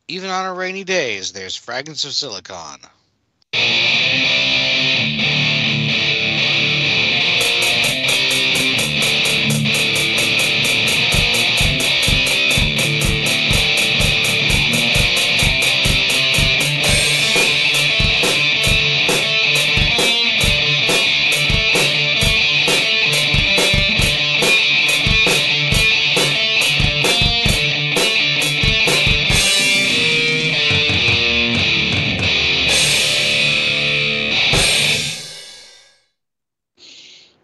Even on our rainy days, there's fragments of silicon.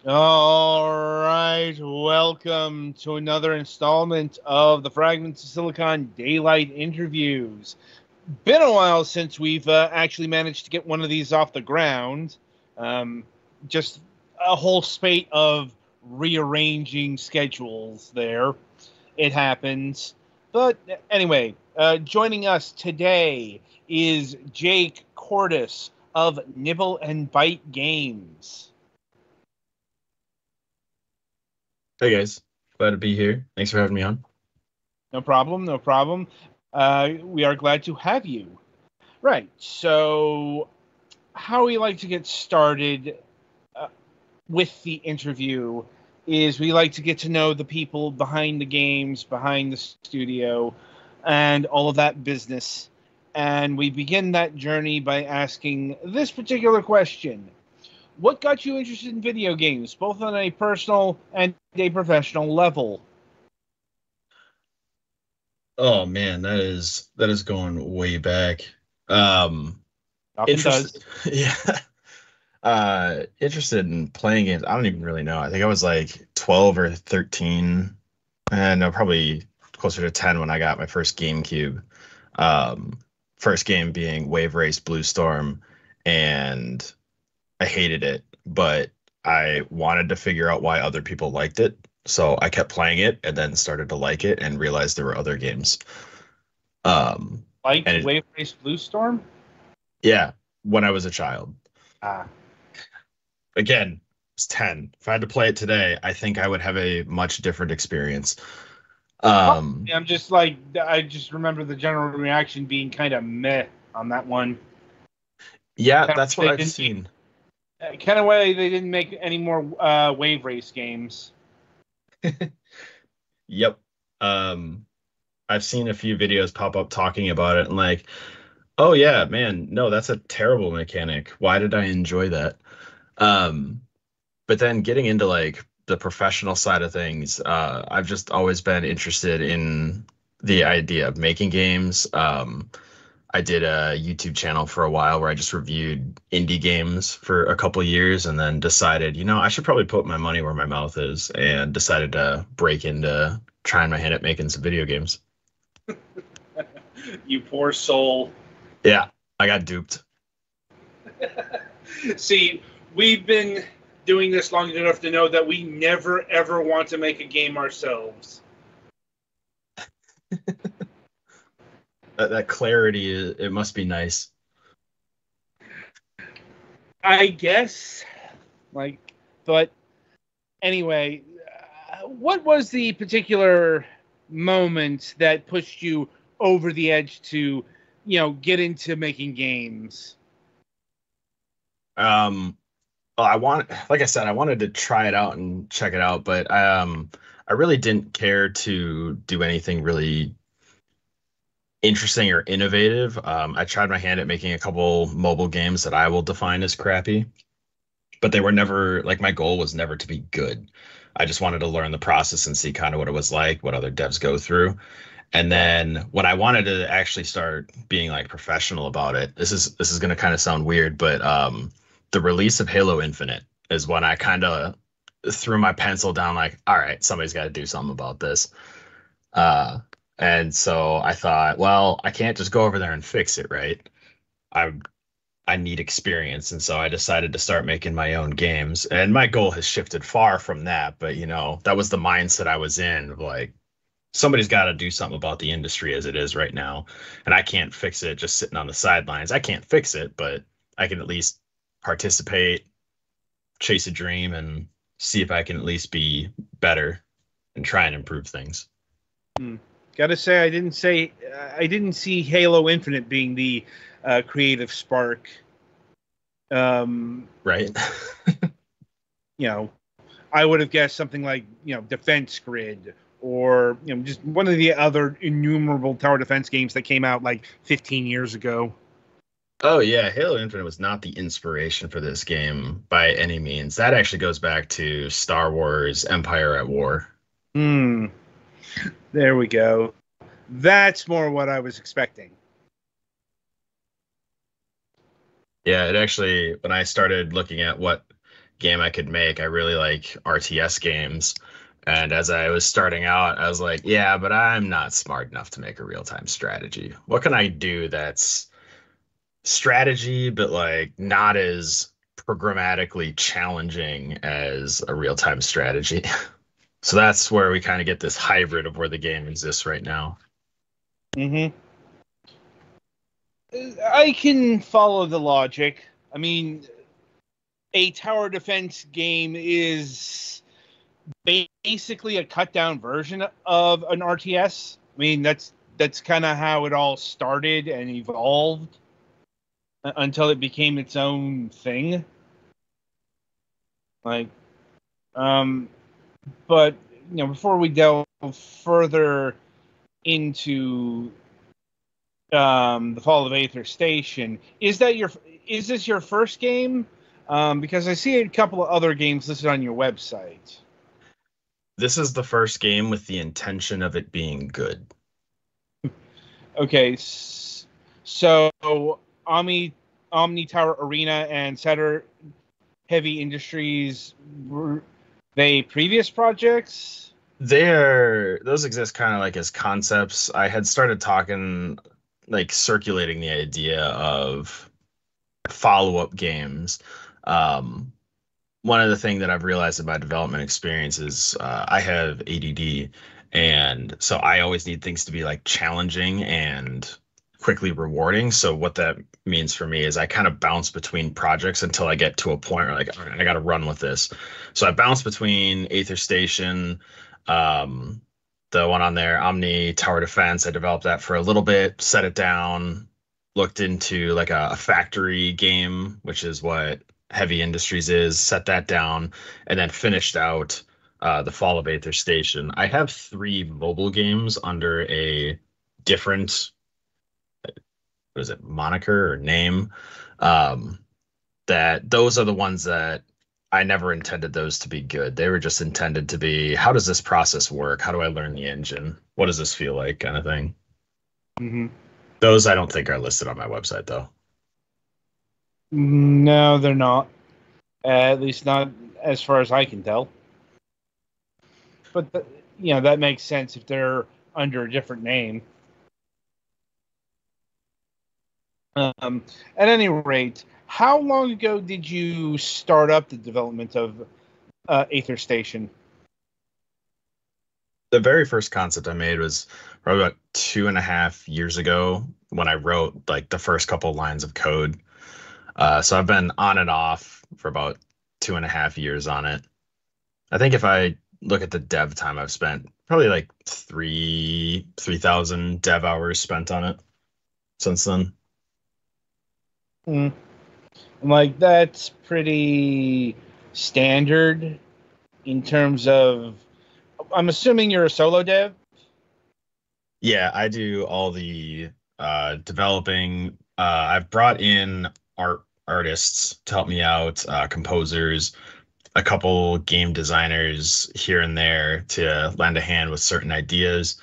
All right, welcome to another installment of the Fragments of Silicon Daylight interviews. Been a while since we've actually managed to get one of these off the ground. Just a whole spate of rearranging schedules there. It happens. But anyway, joining us today is Jake Kordus of Nibble and Byte Games. Hey guys, glad to be here. Thanks for having me on. No problem, no problem. We are glad to have you. Right, so how we like to get started with the interview is we like to get to know the people behind the games, behind the studio, and all of that business. And we begin that journey by asking this particular question. What got you interested in video games, both on a personal and a professional level? Oh man, that is going way back. Often does. Interested, yeah. Interested in playing games. I don't even really know. I think I was like 12 or 13, and no, probably closer to 10 when I got my first GameCube. Um, First game being Wave Race Blue Storm, and I hated it, but I wanted to figure out why other people liked it. So I kept playing it and then started to like it and realized there were other games. Um, Liked and it, Wave Race Blue Storm? yeah, when I was a child. Ah. Again, it's 10. If I had to play it today, I think I would have a much different experience. Um, I'm just like, I just remember the general reaction being kind of meh on that one. yeah, Kind of that's what they I've didn't, seen. kind of way they didn't make any more Wave Race games. Yep. Um, I've seen a few videos pop up talking about it and like, oh yeah, man, no, that's a terrible mechanic. Why did I enjoy that? Um, but then getting into like the professional side of things, I've just always been interested in the idea of making games. I did a YouTube channel for a while where I just reviewed indie games for a couple years and then decided, I should probably put my money where my mouth is and decided to break into trying my hand at making some video games. You poor soul. Yeah, I got duped. See, we've been doing this long enough to know that we never ever want to make a game ourselves. That clarity, it must be nice. I guess. Like, but anyway, what was the particular moment that pushed you over the edge to, get into making games? Um, well, like I said, I wanted to try it out and check it out, but I really didn't care to do anything really interesting or innovative. I tried my hand at making a couple mobile games that I will define as crappy, but they were never like my goal was never to be good. I just wanted to learn the process and see kind of what it was like, what other devs go through. And then when I wanted to actually start being like professional about it, this is going to kind of sound weird, but the release of Halo Infinite is when I kind of threw my pencil down like, all right, somebody's got to do something about this. Uh, and so I thought, well, I can't just go over there and fix it, right? I I need experience, and so I decided to start making my own games. And my goal has shifted far from that, but that was the mindset I was in, of like somebody's got to do something about the industry as it is right now, and I can't fix it just sitting on the sidelines. I can't fix it, but I can at least participate, chase a dream, and see if I can at least be better and try and improve things. Hmm. Gotta say, I didn't see Halo Infinite being the creative spark. Right. You know, I would have guessed something like, Defense Grid, or just one of the other innumerable tower defense games that came out like 15 years ago. Oh yeah, Halo Infinite was not the inspiration for this game by any means. That actually goes back to Star Wars Empire at War. Hmm. There we go. That's more what I was expecting. Yeah, it actually, when I started looking at what game I could make, I really like RTS games. And as I was starting out, I was like, yeah, but I'm not smart enough to make a real-time strategy. What can I do that's strategy, but like not as programmatically challenging as a real-time strategy? So that's where we kind of get this hybrid of where the game exists right now. Hmm. I can follow the logic. I mean, a tower defense game is basically a cut down version of an RTS. I mean, that's kind of how it all started and evolved until it became its own thing. Like, um, but before we delve further into the Fall of Aether Station, is this your first game? Because I see a couple of other games listed on your website. This is the first game with the intention of it being good. Okay, so Omni Tower Arena and Saturn Heavy Industries, were they previous projects? Those exist kind of like as concepts. I had started talking, like circulating the idea of follow-up games. Um, One of the things that I've realized in my development experience is I have ADD, and so I always need things to be like challenging and quickly rewarding. So what that means for me is I kind of bounce between projects until I get to a point where like, all right, I got to run with this. So I bounce between Aether Station, um, the one on there, Omni Tower Defense. I developed that for a little bit, set it down, looked into like a factory game, which is what Heavy Industries is, set that down, and then finished out the Fall of Aether Station. I have three mobile games under a different, what is it, moniker or name. Um, that those are the ones that I never intended those to be good. They were just intended to be, how does this process work? How do I learn the engine? What does this feel like? Kind of thing. Mm-hmm. Those I don't think are listed on my website though. No, they're not. At least not as far as I can tell. But that makes sense if they're under a different name. At any rate, how long ago did you start up the development of Aether Station? The very first concept I made was probably about 2.5 years ago when I wrote like the first couple lines of code. So I've been on and off for about 2.5 years on it. I think if I look at the dev time I've spent, probably like 3,000 dev hours spent on it since then. Hmm. Like, that's pretty standard in terms of. I'm assuming you're a solo dev. Yeah, I do all the developing. I've brought in artists to help me out, composers, a couple game designers here and there to lend a hand with certain ideas.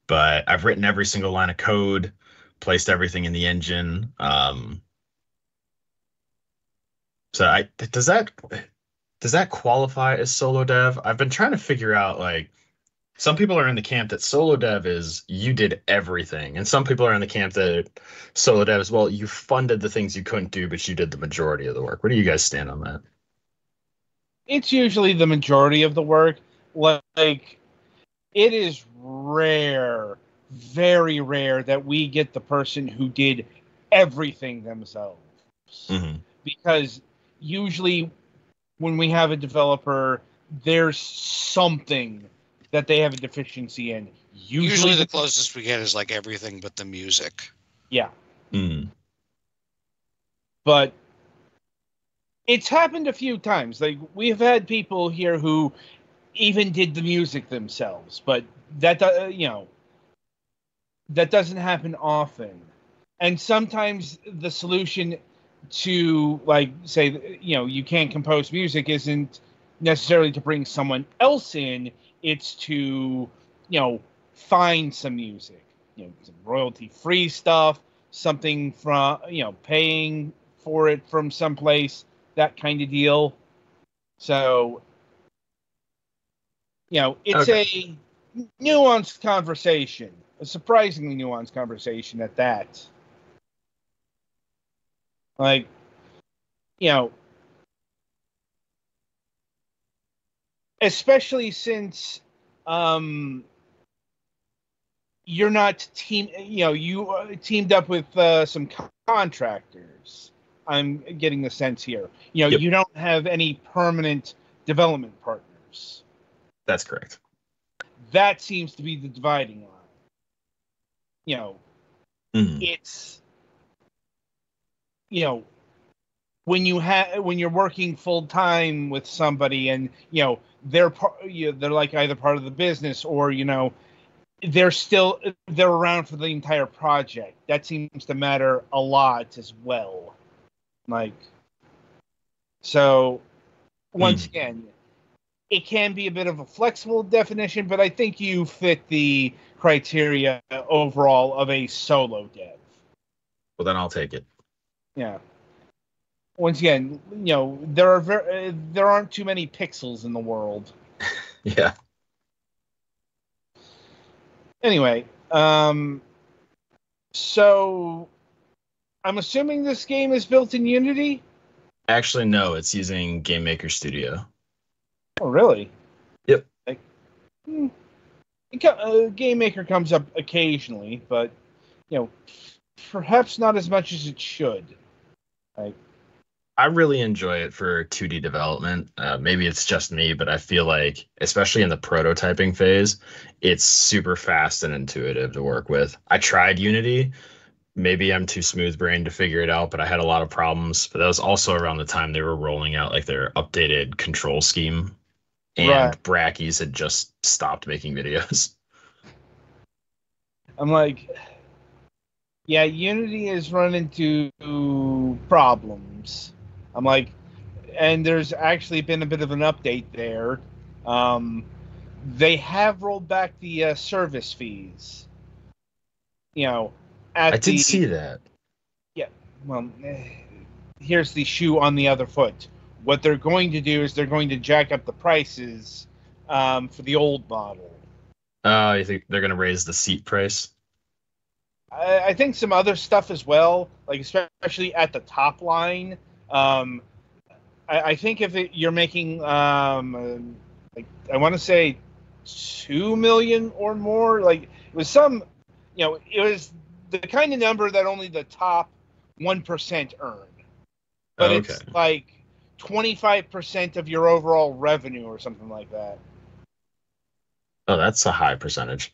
But I've written every single line of code, placed everything in the engine. So I does that qualify as solo dev? I've been trying to figure out like some people are in the camp that solo dev is you did everything, and some people are in the camp that solo dev is well, you funded the things you couldn't do, but you did the majority of the work. Where do you guys stand on that? It's usually the majority of the work. Like, it is rare, very rare, that we get the person who did everything themselves. Hmm. Because usually when we have a developer, there's something that they have a deficiency in. Usually the closest we get is like everything but the music. Yeah. Mm. But it's happened a few times. Like, we've had people here who even did the music themselves, but that that doesn't happen often. And sometimes the solution to, like, say, you can't compose music isn't necessarily to bring someone else in. It's to, find some music, some royalty-free stuff, something from, paying for it from someplace, that kind of deal. So, it's a nuanced conversation, a surprisingly nuanced conversation at that. Like, especially since you're not you teamed up with some contractors. I'm getting the sense here. Yep. You don't have any permanent development partners. That's correct. That seems to be the dividing line. It's when you're working full time with somebody, and they're like either part of the business, or they're around for the entire project. That seems to matter a lot as well. Like, so once again, it can be a bit of a flexible definition, but I think you fit the criteria overall of a solo dev. Well, then I'll take it. Yeah. Once again, there aren't too many pixels in the world. Yeah. Anyway, so I'm assuming this game is built in Unity? Actually, no, it's using Game Maker Studio. Oh, really? Yep. Like, Game Maker comes up occasionally, but perhaps not as much as it should. Like, I really enjoy it for 2D development. Maybe it's just me, but I feel like, especially in the prototyping phase, it's super fast and intuitive to work with. I tried Unity. Maybe I'm too smooth-brained to figure it out, but I had a lot of problems. But that was also around the time they were rolling out like their updated control scheme, and right. Brackeys had just stopped making videos. I'm like, yeah, Unity has run into problems. I'm like, and there's actually been a bit of an update there. They have rolled back the service fees. I did see that. Yeah, well, here's the shoe on the other foot. What they're going to do is they're going to jack up the prices for the old model. You think they're going to raise the seat price? I think some other stuff as well, like especially at the top line. I think if you're making like, I want to say 2 million or more, like it was some, it was the kind of number that only the top 1% earn. But It's like 25% of your overall revenue or something like that. Oh, that's a high percentage.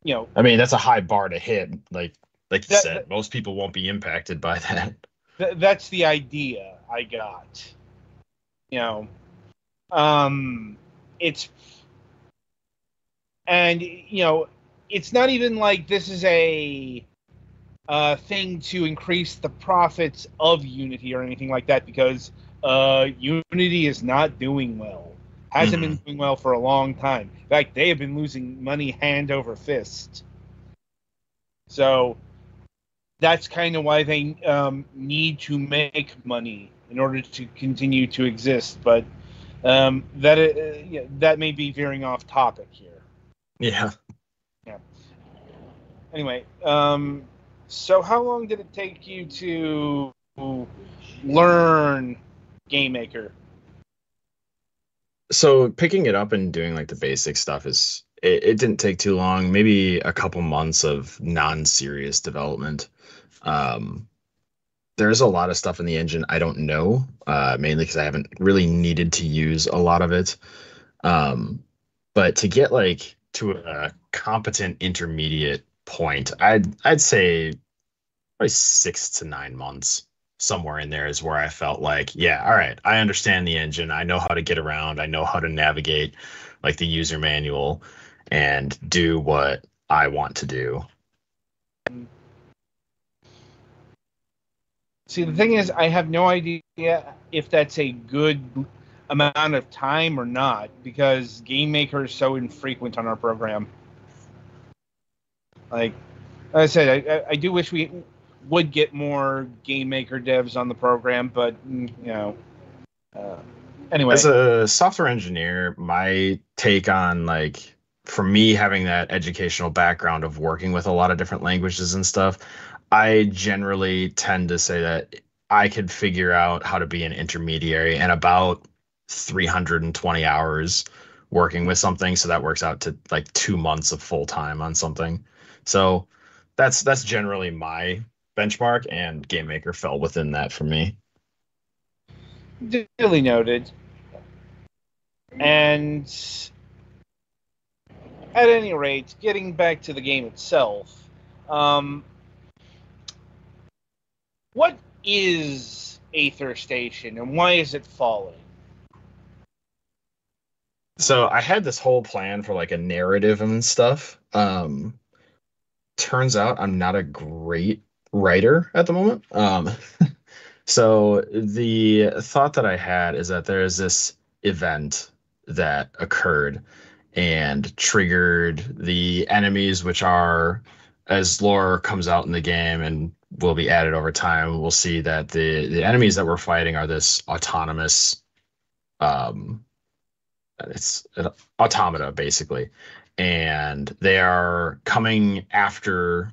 I mean, that's a high bar to hit. Like you said, most people won't be impacted by that. That's the idea I got. It's, and it's not even like this is a thing to increase the profits of Unity or anything like that, because Unity is not doing well. Hasn't been doing well for a long time. In fact, they have been losing money hand over fist. So that's kind of why they need to make money in order to continue to exist. But that may be veering off topic here. Yeah. Yeah. Anyway, so how long did it take you to learn Game Maker? So picking it up and doing like the basic stuff it didn't take too long, maybe a couple months of non-serious development. There's a lot of stuff in the engine I don't know, mainly because I haven't really needed to use a lot of it. But to get like to a competent intermediate point, I'd say probably 6 to 9 months. Somewhere in there is where I felt like, yeah, all right, I understand the engine. I know how to get around. I know how to navigate like the user manual and do what I want to do. See, the thing is, I have no idea if that's a good amount of time or not, because Game Maker is so infrequent on our program. Like I said, I do wish we would get more Game Maker devs on the program, but anyway. As a software engineer, my take on like for me having that educational background of working with a lot of different languages and stuff, I generally tend to say that I could figure out how to be an intermediary in about 320 hours working with something. So that works out to like 2 months of full time on something. So that's generally my benchmark, and Game Maker fell within that for me. Duly noted. And at any rate, getting back to the game itself, what is Aether Station and why is it falling? So I had this whole plan for like a narrative and stuff. Turns out I'm not a great writer at the moment. So the thought that I had is that there is this event that occurred and triggered the enemies, which are, as lore comes out in the game and will be added over time, we'll see that the enemies that we're fighting are this autonomous, um, it's an automata basically, and they are coming after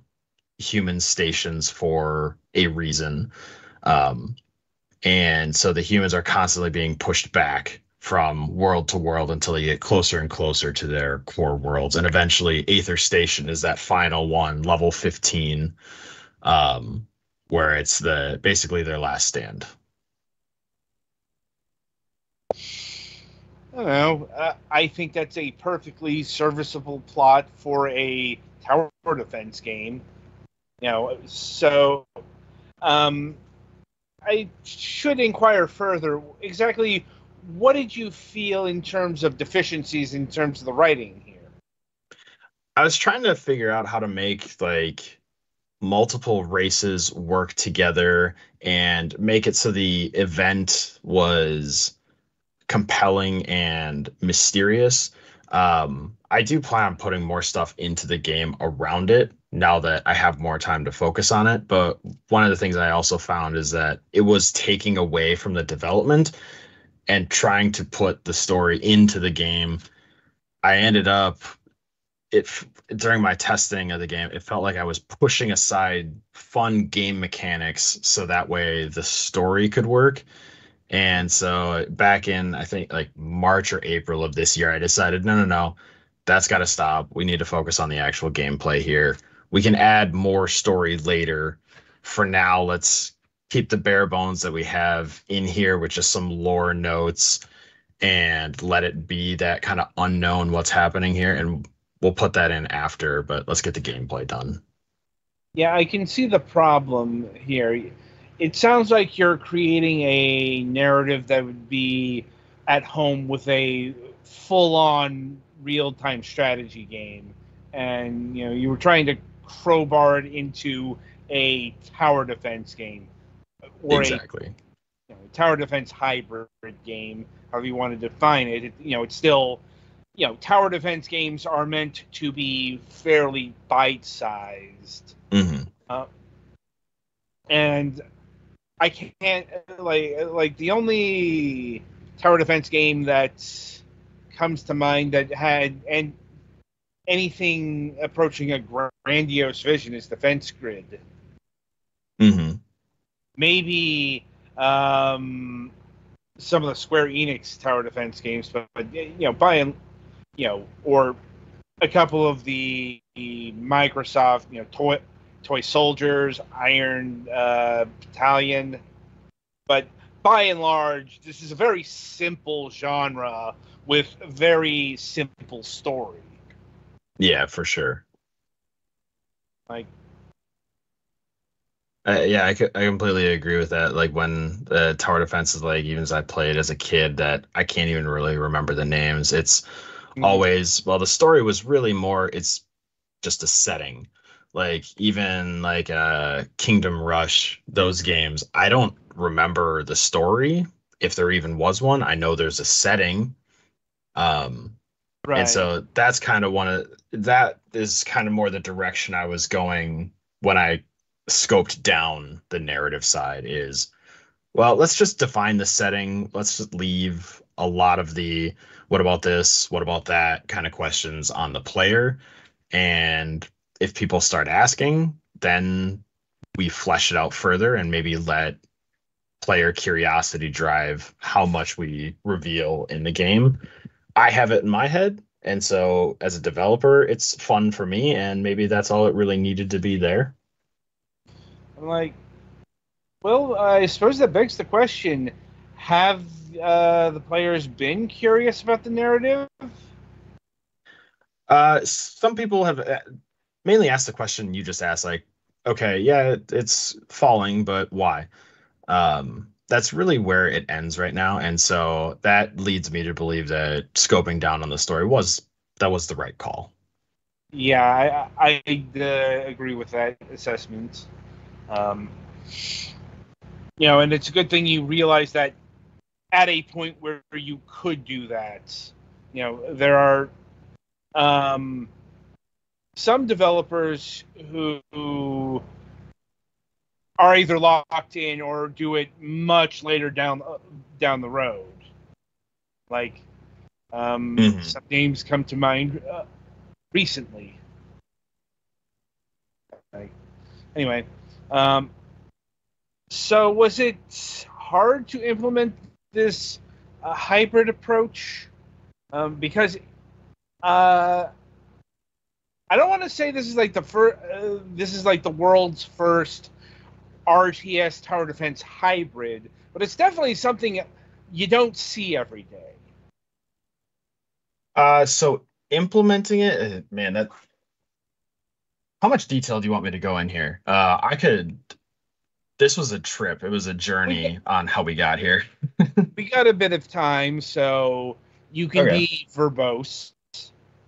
human stations for a reason. Um, and so the humans are constantly being pushed back from world to world until they get closer and closer to their core worlds. And eventually Aether Station is that final one, level 15, where it's basically their last stand. I don't know. I think that's a perfectly serviceable plot for a tower defense game. So I should inquire further. Exactly, what did you feel in terms of deficiencies in terms of the writing here? I was trying to figure out how to make like multiple races work together and make it so the event was compelling and mysterious. I do plan on putting more stuff into the game around it now that I have more time to focus on it. But one of the things I also found is that it was taking away from the development and trying to put the story into the game. I ended up it during my testing of the game, it felt like I was pushing aside fun game mechanics so that way the story could work. And so back in, I think like March or April of this year, I decided, no, no, no, that's got to stop. We need to focus on the actual gameplay here. We can add more story later. For now, let's keep the bare bones that we have in here with just some lore notes and let it be that kind of unknown what's happening here. And we'll put that in after, but let's get the gameplay done. Yeah, I can see the problem here. It sounds like you're creating a narrative that would be at home with a full-on real-time strategy game, and you were trying to crowbar it into a tower defense game or Exactly. a tower defense hybrid game, however you want to define it. It's still, tower defense games are meant to be fairly bite-sized. Mm-hmm. And I can't like the only tower defense game that comes to mind that had anything approaching a grandiose vision is Defense Grid. Mm-hmm. Maybe some of the Square Enix tower defense games, but or a couple of the Microsoft Toy Soldiers, Iron Battalion. But by and large, this is a very simple genre with very simple story. Yeah, for sure. Like, Yeah, I completely agree with that. Like when the tower defense is like, even as I played as a kid, that I can't even really remember the names. It's mm, always, well, the story was really more, it's just a setting. Like even like Kingdom Rush, those games, I don't remember the story if there even was one. I know there's a setting. Um, and right. so that's kind of one of that is kind of more the direction I was going when I scoped down the narrative side is, well, let's just define the setting. Let's just leave a lot of the what about this, what about that kind of questions on the player. And if people start asking, then we flesh it out further and maybe let player curiosity drive how much we reveal in the game. I have it in my head. And so as a developer, it's fun for me. And maybe that's all it really needed to be there. I'm like, well, I suppose that begs the question: have the players been curious about the narrative? Some people have mainly asked the question you just asked, like, okay, yeah, it's falling, but why? That's really where it ends right now. And so that leads me to believe that scoping down on the story was the right call. Yeah, I agree with that assessment. Um, and it's a good thing you realize that at a point where you could do that. There are um, some developers who are either locked in or do it much later down the road. Like Hmm. some names come to mind recently. Like, anyway, um, so was it hard to implement this hybrid approach? Because uh, I don't want to say this is like the first. This is like the world's first RTS tower defense hybrid, but it's definitely something you don't see every day. So implementing it, man, that how much detail do you want me to go in here? This was a trip. It was a We got, journey on how we got here. we got a bit of time, so you can Okay. be verbose.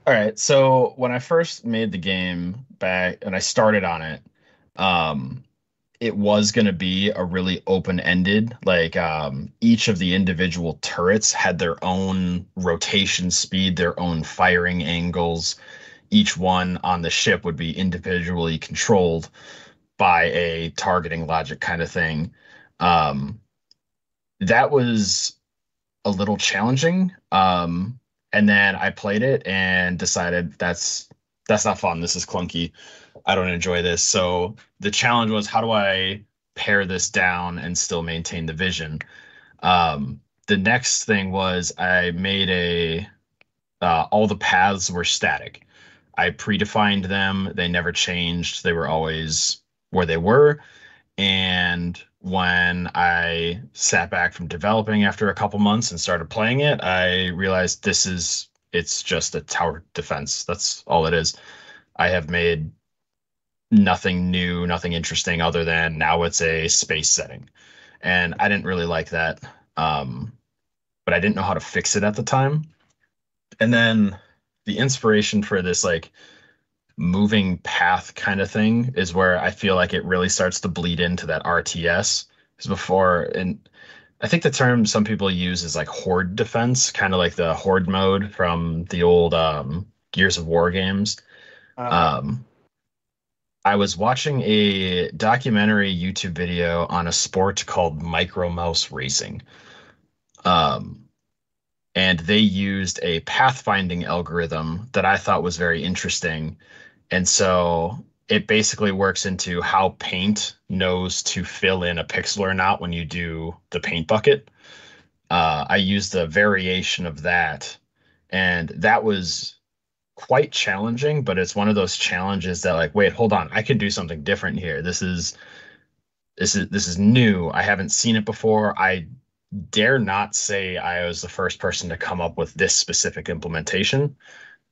All right. So when I first made the game back and I started on it, um, it was going to be a really open-ended, like each of the individual turrets had their own rotation speed, their own firing angles. Each one on the ship would be individually controlled by a targeting logic kind of thing. Um, that was a little challenging. And then I played it and decided that's not fun. This is clunky. I don't enjoy this. So the challenge was how do I pare this down and still maintain the vision? The next thing was I made all the paths were static. I predefined them. They never changed. They were always where they were. And when I sat back from developing after a couple months and started playing it, I realized it's just a tower defense. That's all it is. I have made nothing new, nothing interesting other than now it's a space setting. And I didn't really like that. Um, but I didn't know how to fix it at the time. And then the inspiration for this like moving path kind of thing is where I feel like it really starts to bleed into that RTS. Because before, and I think the term some people use is like horde defense, kind of like the horde mode from the old Gears of War games. Uh, Um, I was watching a documentary YouTube video on a sport called Micro Mouse Racing. Um, and they used a pathfinding algorithm that I thought was very interesting. And so it basically works into how paint knows to fill in a pixel or not when you do the paint bucket. I used a variation of that, and that was quite challenging, but it's one of those challenges that like, wait, hold on, I can do something different here. This is new. I haven't seen it before. I dare not say I was the first person to come up with this specific implementation.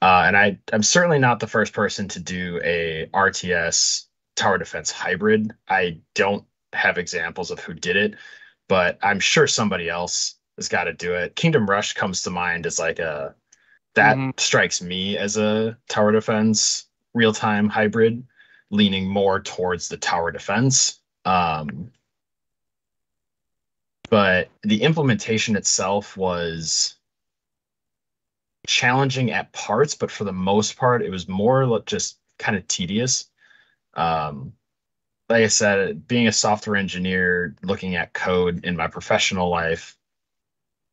I'm certainly not the first person to do a RTS tower defense hybrid. I don't have examples of who did it, but I'm sure somebody else has got to do it. Kingdom Rush comes to mind as like a that Hmm. strikes me as a tower defense real-time hybrid, leaning more towards the tower defense. But the implementation itself was challenging at parts, but for the most part, it was more just kind of tedious. Um, like I said, being a software engineer, looking at code in my professional life,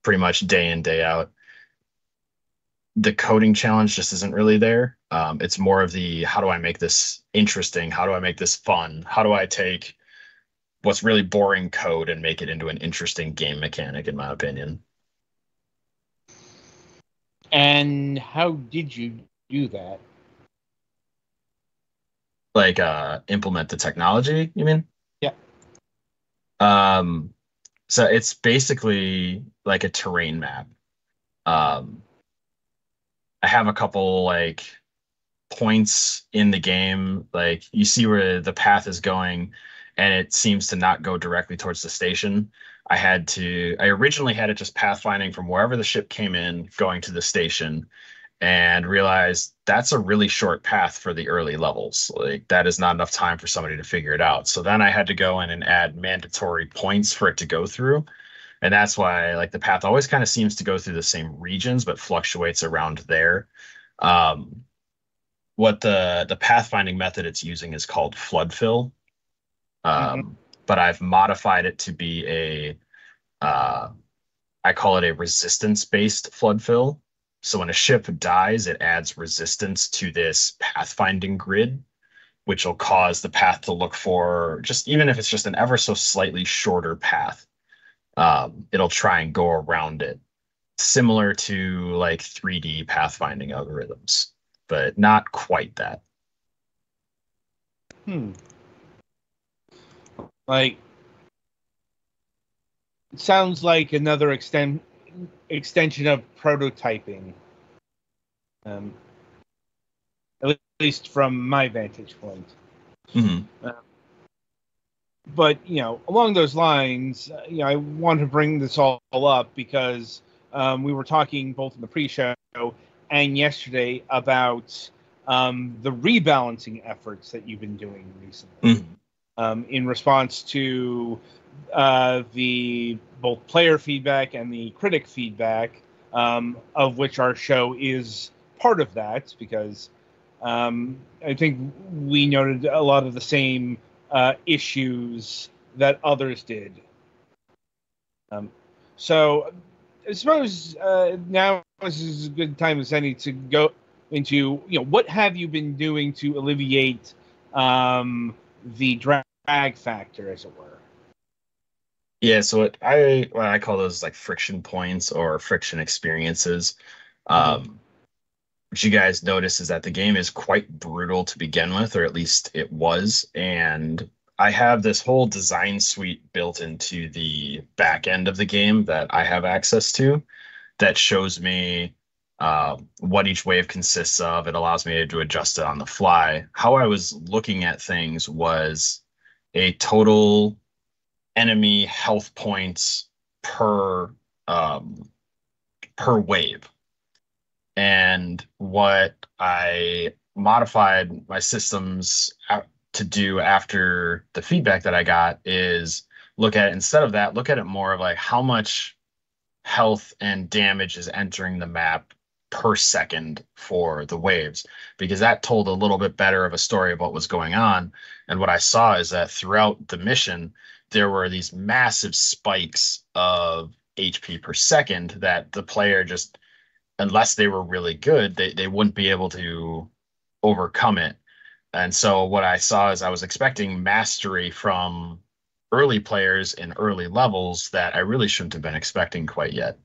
pretty much day in, day out, the coding challenge just isn't really there. It's more of the how do I make this interesting? How do I make this fun? How do I take what's really boring code and make it into an interesting game mechanic, in my opinion? And how did you do that? Like implement the technology, you mean? Yeah. Um, so it's basically like a terrain map. Um, I have a couple like points in the game, like you see where the path is going, and it seems to not go directly towards the station. I originally had it just pathfinding from wherever the ship came in, going to the station, and realized that's a really short path for the early levels. Like that is not enough time for somebody to figure it out. So then I had to go in and add mandatory points for it to go through. And that's why like the path always kind of seems to go through the same regions, but fluctuates around there. Um, what the pathfinding method it's using is called flood fill. Hmm. But I've modified it to be a uh, I call it a resistance based flood fill. So when a ship dies, it adds resistance to this pathfinding grid, which will cause the path to look for just even if it's just an ever so slightly shorter path, it'll try and go around it, similar to like 3D pathfinding algorithms, but not quite that. Hmm. Like, it sounds like another extension of prototyping, um, at least from my vantage point. Mhm. Uh, but along those lines, I want to bring this all up because we were talking both in the pre-show and yesterday about the rebalancing efforts that you've been doing recently, Mhm. in response to the both player feedback and the critic feedback, of which our show is part of that, because I think we noted a lot of the same issues that others did. Um, so I suppose now is a good time as any to go into what have you been doing to alleviate the drag factor, as it were. Yeah, so what I call those like friction points or friction experiences. Mm-hmm. Um, what you guys notice is that the game is quite brutal to begin with, or at least it was. And I have this whole design suite built into the back end of the game that I have access to that shows me what each wave consists of. It allows me to adjust it on the fly. How I was looking at things was a total enemy health points per um, per wave. And what I modified my systems to do after the feedback that I got is look at it instead of that, look at it more of like how much health and damage is entering the map per second for the waves, because that told a little bit better of a story of what was going on. And what I saw is that throughout the mission, there were these massive spikes of HP per second that the player just, unless they were really good, they wouldn't be able to overcome it. And so what I saw is I was expecting mastery from early players in early levels that I really shouldn't have been expecting quite yet.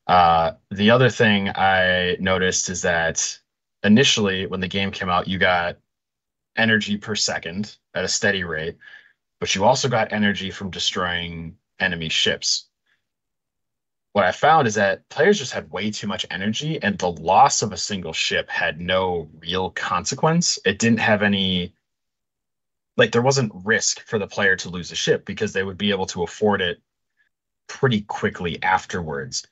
The other thing I noticed is that initially, when the game came out, you got energy per second at a steady rate, but you also got energy from destroying enemy ships. what I found is that players just had way too much energy, and the loss of a single ship had no real consequence. It didn't have any, like, there wasn't risk for the player to lose a ship because they would be able to afford it pretty quickly afterwards.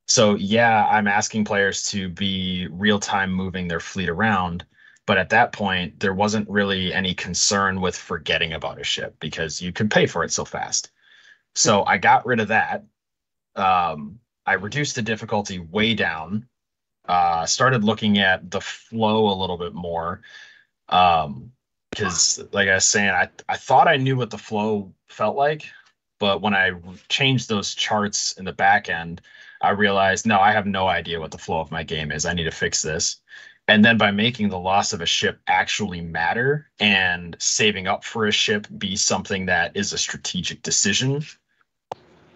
So, yeah, I'm asking players to be real time moving their fleet around. But at that point, there wasn't really any concern with forgetting about a ship because you could pay for it so fast. So I got rid of that. I reduced the difficulty way down, started looking at the flow a little bit more. Because, like I was saying, I thought I knew what the flow felt like, but when I changed those charts in the back end, I realized, no, I have no idea what the flow of my game is. I need to fix this. And then by making the loss of a ship actually matter and saving up for a ship be something that is a strategic decision,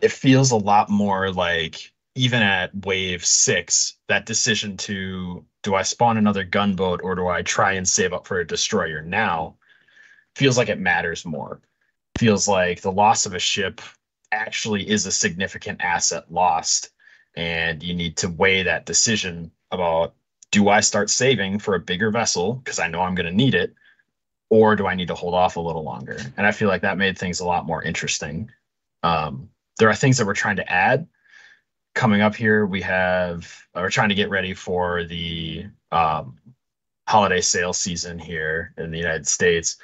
it feels a lot more like even at wave 6, that decision to do I spawn another gunboat or do I try and save up for a destroyer now feels like it matters more. Feels like the loss of a ship actually is a significant asset lost, and you need to weigh that decision about, do I start saving for a bigger vessel because I know I'm going to need it, or do I need to hold off a little longer? And I feel like that made things a lot more interesting. There are things that we're trying to add coming up here. We're trying to get ready for the holiday sale season here in the United States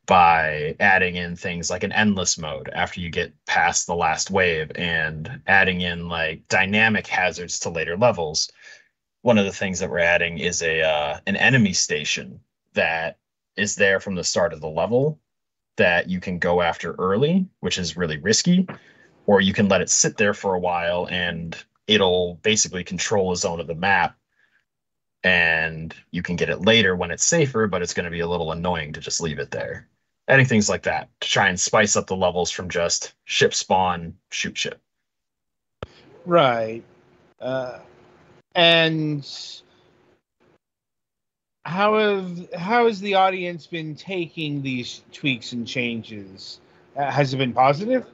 by adding in things like an endless mode after you get past the last wave and adding in like dynamic hazards to later levels. One of the things that we're adding is an enemy station that is there from the start of the level that you can go after early, which is really risky, or you can let it sit there for a while and it'll basically control a zone of the map, and you can get it later when it's safer, but it's going to be a little annoying to just leave it there. Adding things like that to try and spice up the levels from just ship spawn, shoot ship. Right. And how has the audience been taking these tweaks and changes? Has it been positive?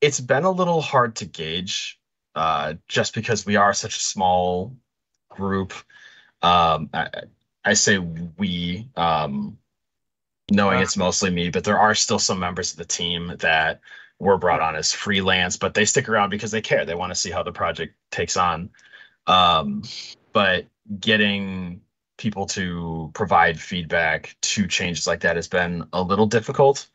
It's been a little hard to gauge, just because we are such a small group. I say we, knowing it's mostly me, but there are still some members of the team that were brought on as freelance, but they stick around because they care. They want to see how the project takes on. But getting people to provide feedback to changes like that has been a little difficult.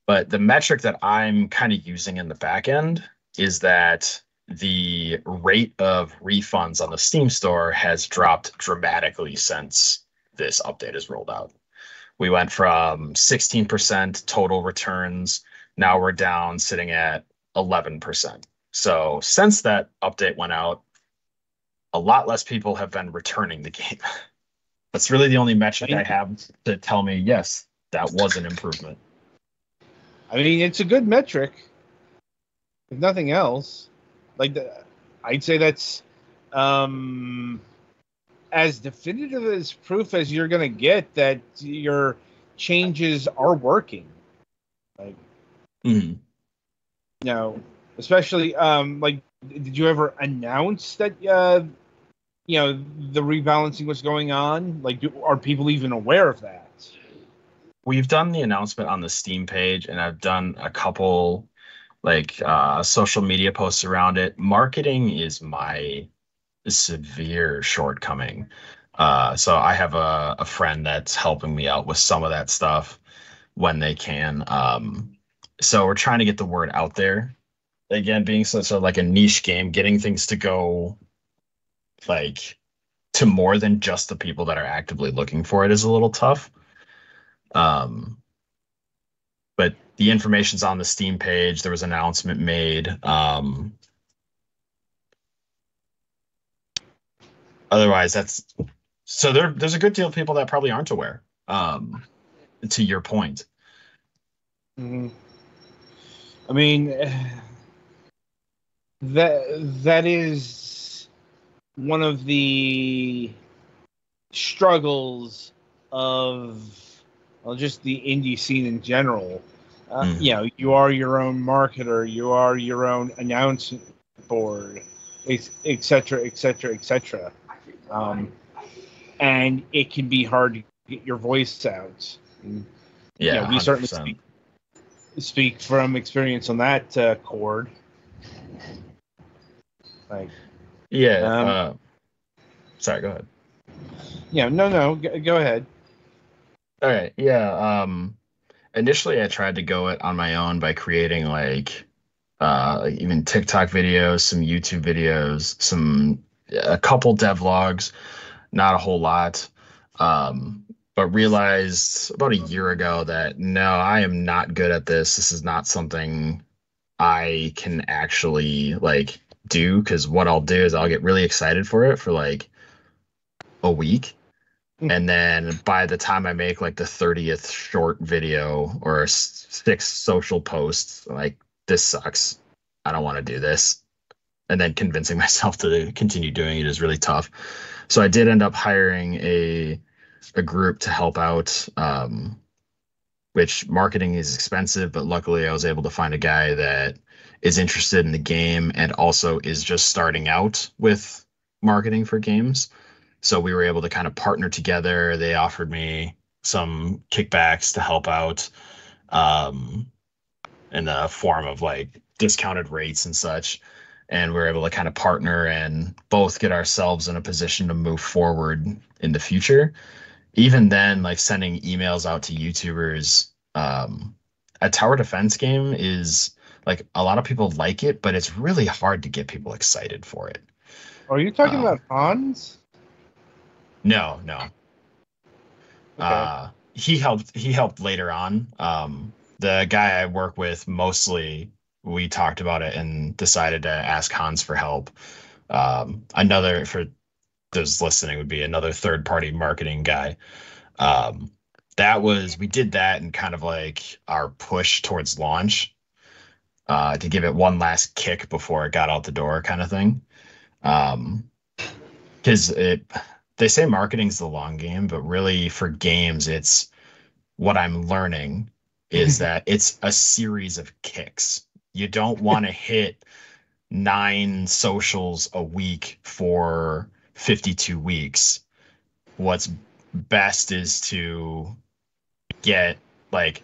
But the metric that I'm kind of using in the back end is that the rate of refunds on the Steam store has dropped dramatically since this update is rolled out. We went from 16% total returns. Now we're down sitting at 11%. So since that update went out, a lot less people have been returning the game. That's really the only metric I have to tell me, yes, that was an improvement. I mean, it's a good metric, if nothing else. I'd say that's as definitive as proof as you're going to get that your changes are working. Like, Mm-hmm. you know, especially did you ever announce that the rebalancing was going on? Like, are people even aware of that? We've done the announcement on the Steam page, and I've done a couple social media posts around it. Marketing is my severe shortcoming. So I have a friend that's helping me out with some of that stuff when they can. So we're trying to get the word out there. Again, being such a niche game, getting things to go like to more than just the people that are actively looking for it is a little tough. But the information's on the Steam page. There was an announcement made. Otherwise, there's a good deal of people that probably aren't aware. To your point. Mm-hmm. I mean, that is one of the struggles of just the indie scene in general. You are your own marketer. You are your own announcement board, etc., etc., etc. And it can be hard to get your voice out. And, Yeah, we 100%. certainly speak from experience on that, Cord. Like, yeah. Sorry, go ahead. Yeah, no, go ahead. All right. Yeah. Initially I tried to go it on my own by creating like even TikTok videos, some YouTube videos, a couple devlogs, not a whole lot. But realized about a year ago that no, I am not good at this. This is not something I can actually like do, because what I'll do is I'll get really excited for it for like a week. And then by the time I make like the 30th short video or six social posts, like, this sucks. I don't want to do this. And then convincing myself to continue doing it is really tough. So I did end up hiring a group to help out, which marketing is expensive, but luckily I was able to find a guy that is interested in the game and also is just starting out with marketing for games. So we were able to kind of partner together. They offered me some kickbacks to help out, in the form of like discounted rates and such. And we were able to kind of partner and both get ourselves in a position to move forward in the future. Even then, like sending emails out to YouTubers, a tower defense game is like, a lot of people like it, but it's really hard to get people excited for it. Are you talking about Hans? No. Okay. He helped later on. The guy I work with, mostly we talked about it and decided to ask Hans for help. Another, for those listening, would be another third party marketing guy. We did that and kind of like our push towards launch, to give it one last kick before it got out the door, kind of thing. Because they say marketing's the long game, but really for games, it's what I'm learning is that it's a series of kicks. You don't want to hit 9 socials a week for 52 weeks. What's best is to get like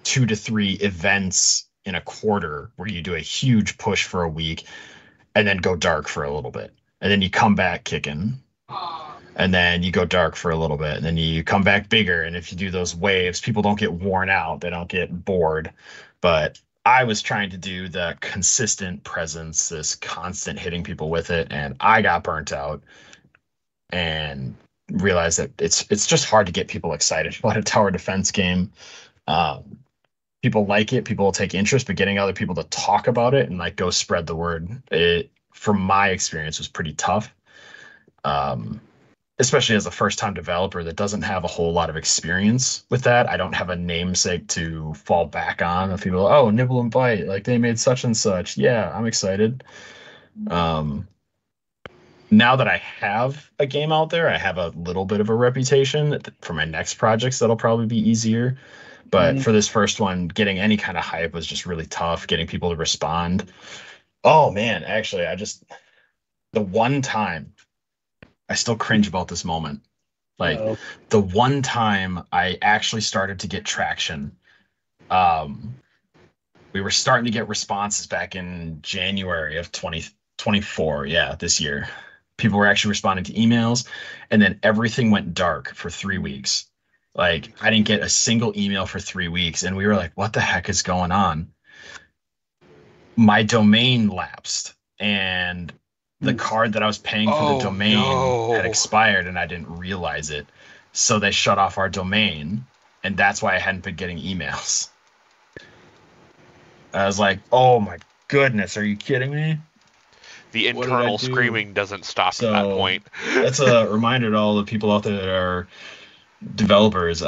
2 to 3 events in a quarter where you do a huge push for a week and then go dark for a little bit. And then you come back kicking. And then you go dark for a little bit, and then you come back bigger. And if you do those waves, people don't get worn out. They don't get bored. But I was trying to do the consistent presence, this constant hitting people with it, and I got burnt out and realized that it's just hard to get people excited about a tower defense game. People like it, people will take interest, but getting other people to talk about it and like go spread the word, from my experience, was pretty tough. Especially as a first-time developer that doesn't have a whole lot of experience with that. I don't have a namesake to fall back on. If people, oh, Nibble and Byte, like they made such and such. Yeah, I'm excited. Now that I have a game out there, I have a little bit of a reputation. For my next projects, that'll probably be easier. But for this first one, getting any kind of hype was just really tough, getting people to respond. Oh, man, actually, the one time, I still cringe about this moment. Like, the one time I actually started to get traction, we were starting to get responses back in January of 2024. Yeah, this year. People were actually responding to emails, and then everything went dark for 3 weeks. Like, I didn't get a single email for 3 weeks, and we were like, what the heck is going on? My domain lapsed, and the card that I was paying for the domain had expired, and I didn't realize it. So they shut off our domain, and that's why I hadn't been getting emails. I was like, oh my goodness, are you kidding me? The internal screaming doesn't stop at that point. That's a reminder to all the people out there that are developers.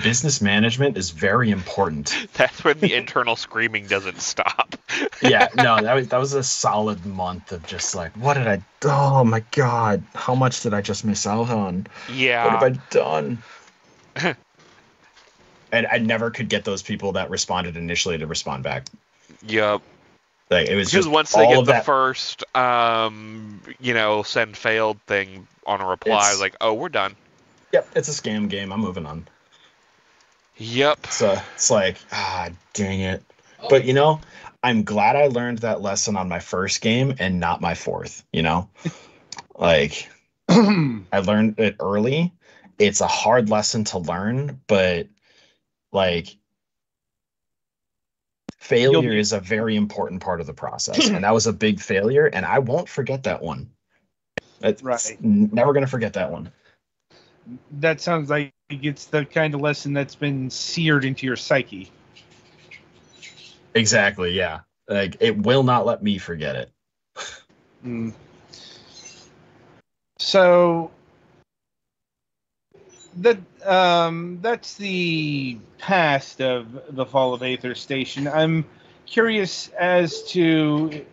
Business management is very important. That's when the internal screaming doesn't stop. Yeah, no, that was a solid month of just like, oh my God, how much did I just miss out on? Yeah. What have I done? And I never could get those people that responded initially to respond back. Yep. Like it was because just once they all get of the that. first, send failed thing on a reply, like, oh, we're done. Yep, it's a scam game. I'm moving on. Yep. So it's like, dang it. But I'm glad I learned that lesson on my first game and not my fourth. Like I learned it early. It's a hard lesson to learn, but like failure is a very important part of the process. And that was a big failure, and I won't forget that one. Right. Never going to forget that one. That sounds like it's the kind of lesson that's been seared into your psyche. Exactly, yeah. Like it will not let me forget it. So that's the past of the Fall of Aether Station. I'm curious as to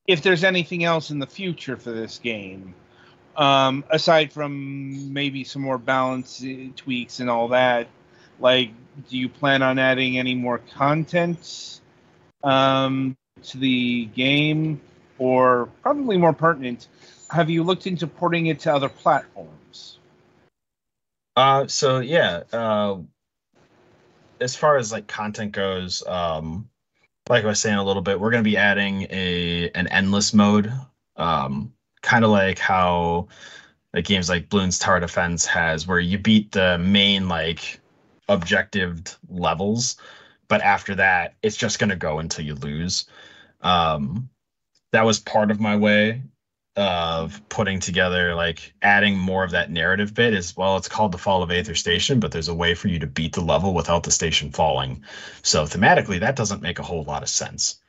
if there's anything else in the future for this game, aside from maybe some more balance tweaks and all that. Like, do you plan on adding any more content to the game, or probably more pertinent, have you looked into porting it to other platforms? So yeah, as far as like content goes, like I was saying a little bit, we're going to be adding an endless mode, kind of like how like games like Bloons Tower Defense has, where you beat the main like objectived levels, but after that, it's just going to go until you lose. That was part of my way of putting together, like adding more of that narrative bit is, well, it's called the Fall of Aether Station, but there's a way for you to beat the level without the station falling. So thematically, that doesn't make a whole lot of sense.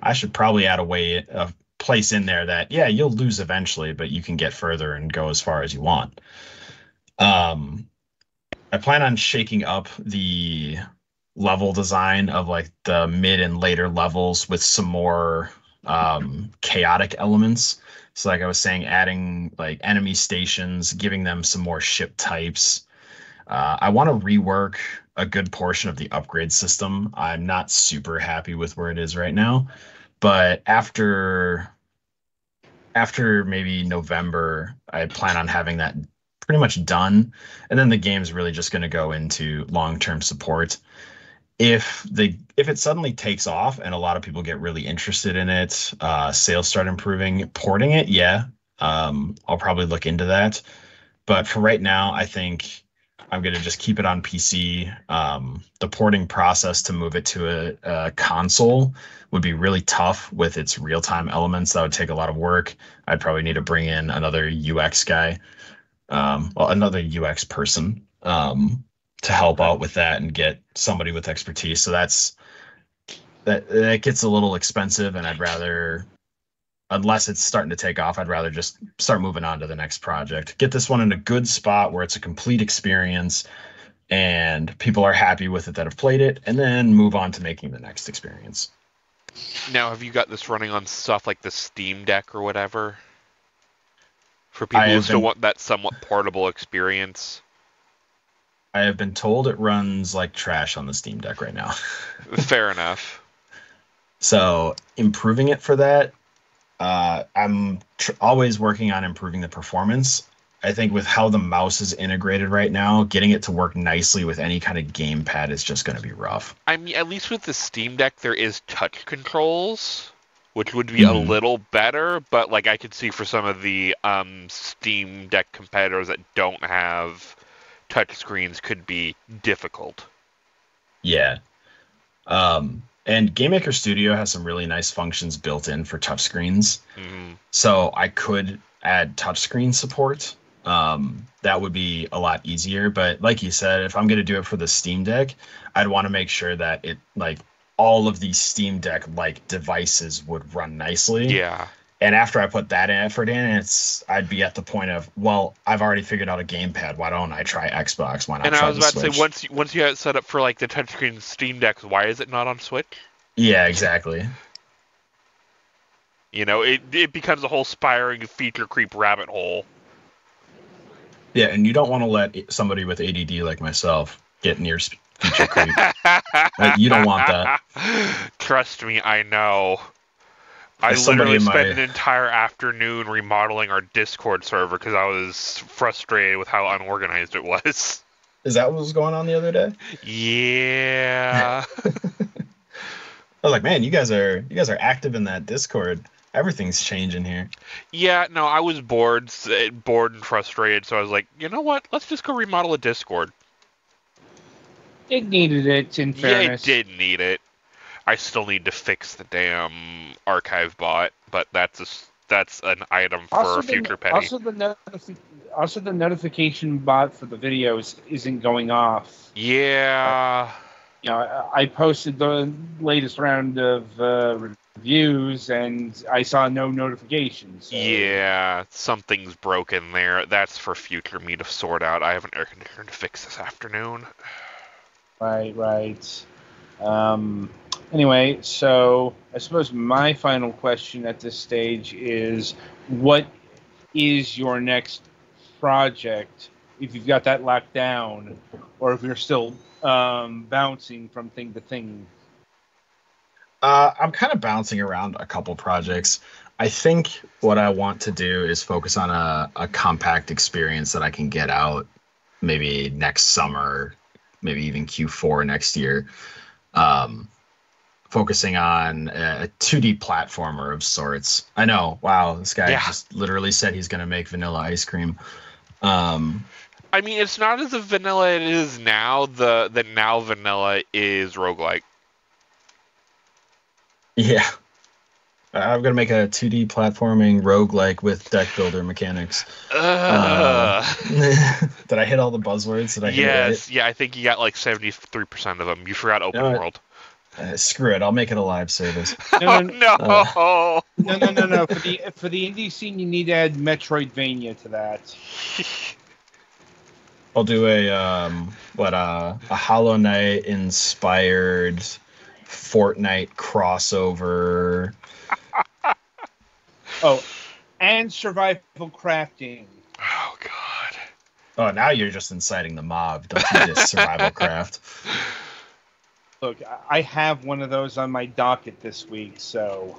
I should probably add a place in there that, yeah, you'll lose eventually, but you can get further and go as far as you want. I plan on shaking up the level design of like the mid and later levels with some more chaotic elements. So like I was saying, adding like enemy stations, giving them some more ship types. I want to rework a good portion of the upgrade system. I'm not super happy with where it is right now, but after maybe November, I plan on having that pretty much done, and then the game's really just going to go into long-term support. If it suddenly takes off and a lot of people get really interested in it, sales start improving, porting it, yeah, I'll probably look into that. But for right now, I think I'm going to just keep it on PC. The porting process to move it to a console would be really tough with its real-time elements. That would take a lot of work. I'd probably need to bring in another UX guy, another UX person, to help out with that and get somebody with expertise. So that gets a little expensive, and I'd rather, unless it's starting to take off, I'd rather just start moving on to the next project. Get this one in a good spot where it's a complete experience and people are happy with it that have played it, and then move on to making the next experience. Now, have you got this running on stuff like the Steam Deck or whatever? For people who still want that somewhat portable experience? I have been told it runs like trash on the Steam Deck right now. Fair enough. So improving it for that, I'm always working on improving the performance. I think with how the mouse is integrated right now, getting it to work nicely with any kind of gamepad is just going to be rough. I mean, at least with the Steam Deck, there is touch controls, which would be a little better, but like I could see for some of the Steam Deck competitors that don't have touch screens could be difficult. Yeah. And Game Maker Studio has some really nice functions built in for touchscreens. So I could add touchscreen support. That would be a lot easier. But like you said, if I'm going to do it for the Steam Deck, I'd want to make sure that it, like, all of these Steam Deck-like devices would run nicely. Yeah. And after I put that effort in, I'd be at the point of, well, I've already figured out a gamepad. Why don't I try Xbox? Why not try the Switch? And I was about to say, once you have it set up for like the touchscreen Steam Decks, why is it not on Switch? Yeah, exactly. You know, it becomes a whole spiraling feature creep rabbit hole. Yeah, and you don't want to let somebody with ADD like myself get near feature creep. You don't want that. Trust me, I know. I As somebody literally in spent my- an entire afternoon remodeling our Discord server because I was frustrated with how unorganized it was. Is that what was going on the other day? Yeah. I was like, man, you guys are active in that Discord. Everything's changing here. Yeah, no, I was bored and frustrated, so I was like, you know what? Let's just go remodel a Discord. It needed it, in fairness. Yeah, it did need it. I still need to fix the damn archive bot, but that's an item for a future penny. Also, the notification bot for the videos isn't going off. Yeah. You know, I posted the latest round of reviews, and I saw no notifications. So. Yeah, something's broken there. That's for future me to sort out. I have an air conditioner to fix this afternoon. Right. Anyway, so I suppose my final question at this stage is, what is your next project, if you've got that locked down, or if you're still bouncing from thing to thing? I'm kind of bouncing around a couple projects. I think what I want to do is focus on a compact experience that I can get out maybe next summer, maybe even Q4 next year. Focusing on a 2D platformer of sorts. I know, wow, this guy just literally said he's going to make vanilla ice cream. I mean, it's not as vanilla it is now. The now vanilla is roguelike. Yeah. I'm going to make a 2D platforming roguelike with deck builder mechanics. Did I hit all the buzzwords? Did I hit it right? Yeah, I think you got like 73% of them. You forgot open world. Screw it, I'll make it a live service. No. No. For the indie scene, you need to add Metroidvania to that. I'll do a Hollow Knight inspired Fortnite crossover. Oh, and survival crafting. Oh God. Oh, now you're just inciting the mob. Don't do this, survival craft. Look, I have one of those on my docket this week, so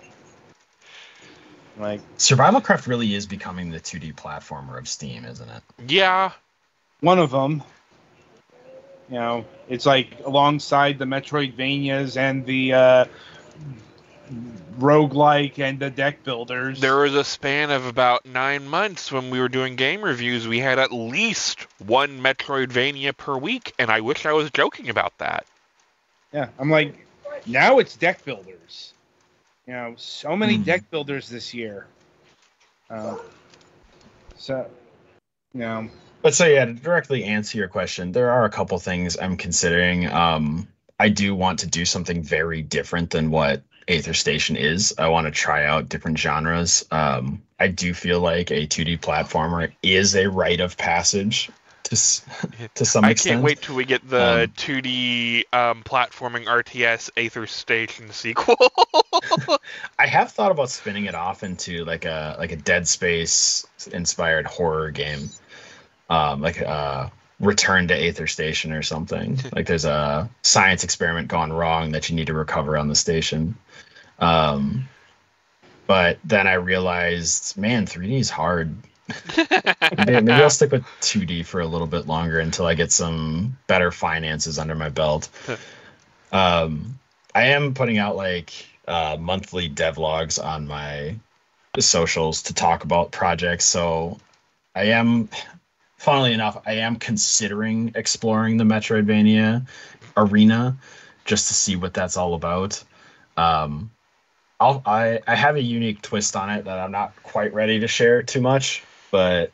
like Survival craft really is becoming the 2D platformer of Steam, isn't it? Yeah. One of them. You know, it's like alongside the Metroidvanias and the roguelike and the deck builders. There was a span of about 9 months when we were doing game reviews. We had at least one Metroidvania per week, and I wish I was joking about that. Yeah, I'm like, now it's deck builders. You know, so many deck builders this year. So, you know. But so yeah, to directly answer your question, there are a couple things I'm considering. I do want to do something very different than what Aether Station is. I want to try out different genres. I do feel like a 2D platformer is a rite of passage to some extent. I can't wait till we get the 2D platforming RTS Aether Station sequel. I have thought about spinning it off into like a Dead Space inspired horror game, like Return to Aether Station or something. Like there's a science experiment gone wrong that you need to recover on the station. But then I realized, man, 3D is hard. Maybe I'll stick with 2D for a little bit longer until I get some better finances under my belt. I am putting out like monthly devlogs on my socials to talk about projects. So I am, funnily enough, I am considering exploring the Metroidvania arena just to see what that's all about. I have a unique twist on it that I'm not quite ready to share too much, but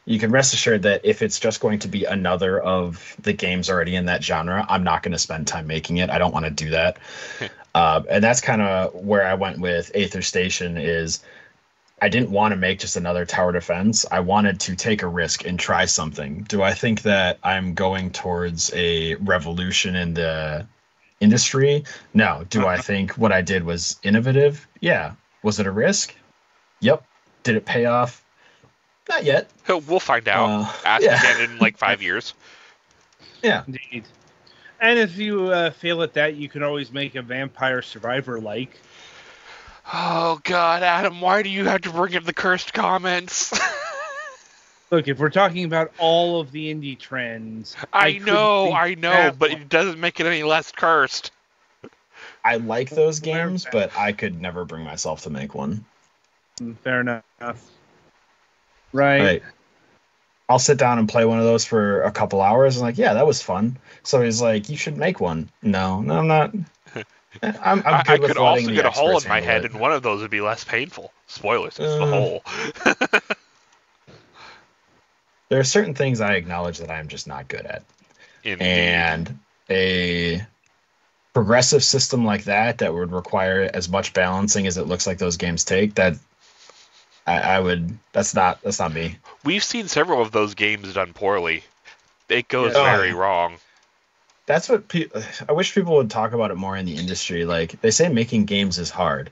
you can rest assured that if it's just going to be another of the games already in that genre, I'm not going to spend time making it. I don't want to do that. And that's kind of where I went with Aether Station is I didn't want to make just another tower defense. I wanted to take a risk and try something. Do I think that I'm going towards a revolution in the industry? No. Do I think what I did was innovative? Yeah. Was it a risk? Yep. Did it pay off? Not yet. We'll find out. Ask again in like 5 years. Yeah. Indeed. And if you fail at that, you can always make a Vampire Survivor-like. Oh, God, Adam, why do you have to bring up the cursed comments? Look, if we're talking about all of the indie trends... I know, but it doesn't make it any less cursed. I like those games, but I could never bring myself to make one. Fair enough. Right. I'll sit down and play one of those for a couple hours. And like, yeah, that was fun. So he's like, you should make one. No, I'm not. I'm good I with could also letting get the a hole in my experts head, handle and one of those would be less painful. Spoilers, it's the hole. There are certain things I acknowledge that I'm just not good at. Indeed. And a progressive system like that would require as much balancing as it looks like those games take, that I would. That's not me. We've seen several of those games done poorly. It goes very wrong. That's what I wish people would talk about it more in the industry. Like, they say making games is hard.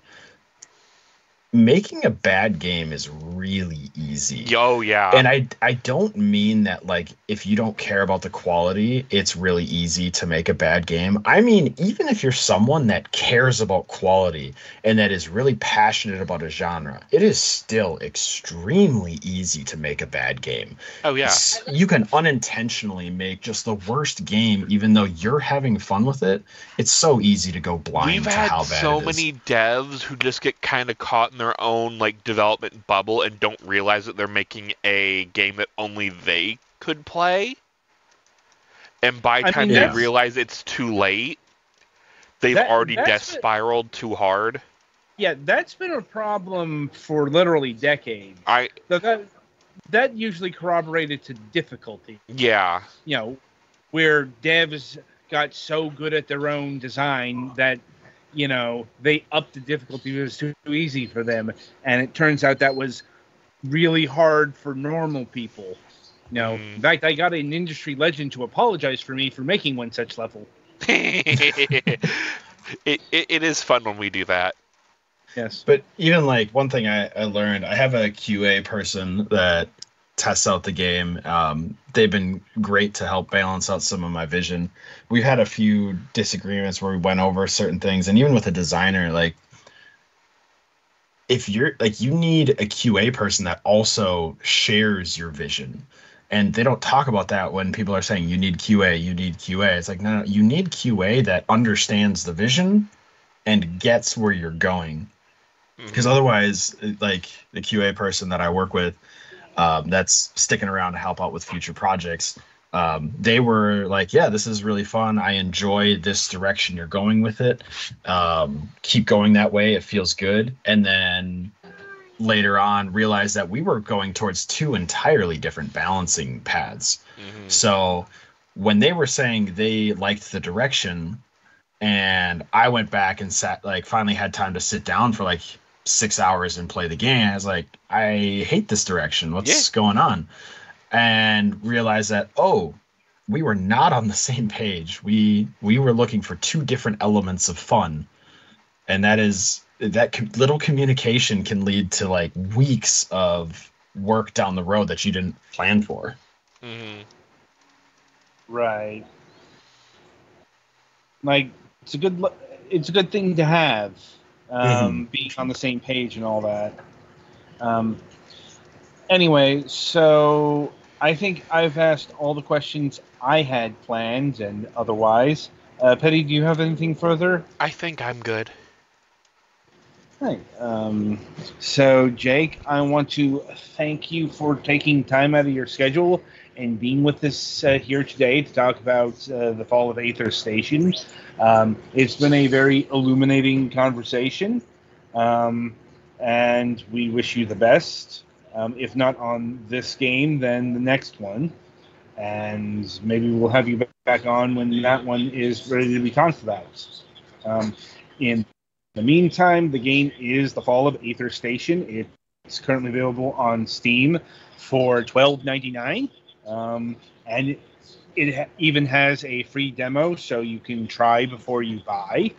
Making a bad game is really easy. Oh, yeah. And I don't mean that, like, if you don't care about the quality, it's really easy to make a bad game. I mean, even if you're someone that cares about quality and that is really passionate about a genre, it is still extremely easy to make a bad game. Oh, yeah. You can unintentionally make just the worst game, even though you're having fun with it. It's so easy to go blind to how bad it is. We've had so many devs who just get kind of caught in their own like development bubble and don't realize that they're making a game that only they could play. And by the time they realize it's too late, they've already death spiraled too hard. Yeah, that's been a problem for literally decades. That usually corroborated to difficulty. Yeah. You know, where devs got so good at their own design that, you know, they upped the difficulty. It was too easy for them. And it turns out that was really hard for normal people. You know, in fact, I got an industry legend to apologize for me for making one such level. It is fun when we do that. Yes. But even like one thing I learned, I have a QA person that tests out the game. They've been great to help balance out some of my vision. We've had a few disagreements where we went over certain things, and even with a designer, like, if you're like, you need a QA person that also shares your vision. And they don't talk about that when people are saying you need QA. It's like, no, you need QA that understands the vision and gets where you're going. Because otherwise, like, the QA person that I work with, that's sticking around to help out with future projects, they were like, yeah, this is really fun. I enjoy this direction you're going with it. Keep going that way. It feels good. And then later on realized that we were going towards two entirely different balancing paths. So when they were saying they liked the direction, and I went back and finally had time to sit down for like 6 hours and play the game, I was like, I hate this direction. What's going on? And realized that, we were not on the same page. We were looking for two different elements of fun. And that is that little communication can lead to like weeks of work down the road that you didn't plan for. Right. Like, it's a good thing to have, being on the same page and all that. Anyway, so I think I've asked all the questions I had planned and otherwise. Petty, do you have anything further? I think I'm good. Right. So, Jake, I want to thank you for taking time out of your schedule and being with us here today to talk about the fall of Aether Station. It's been a very illuminating conversation, and we wish you the best. If not on this game, then the next one. And maybe we'll have you back on when that one is ready to be talked about. In the meantime, the game is The Fall of Aether Station. It's currently available on Steam for $12.99. And it even has a free demo, so you can try before you buy.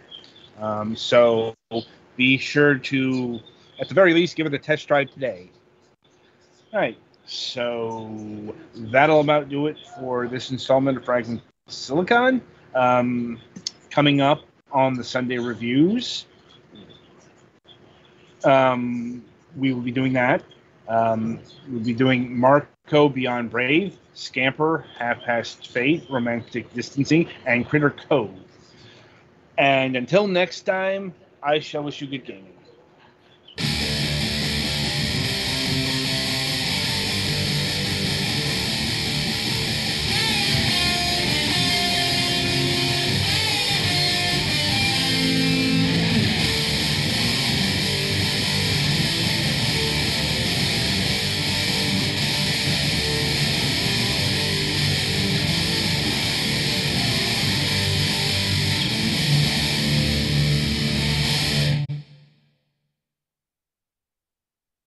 So be sure to, at the very least, give it a test drive today. All right, so that'll about do it for this installment of Fragments Silicon. coming up on the Sunday reviews. We will be doing that. We'll be doing Marco Beyond Brave, Scamper, Half Past Fate, Romantic Distancing, and Critter Cove. And until next time, I shall wish you good gaming.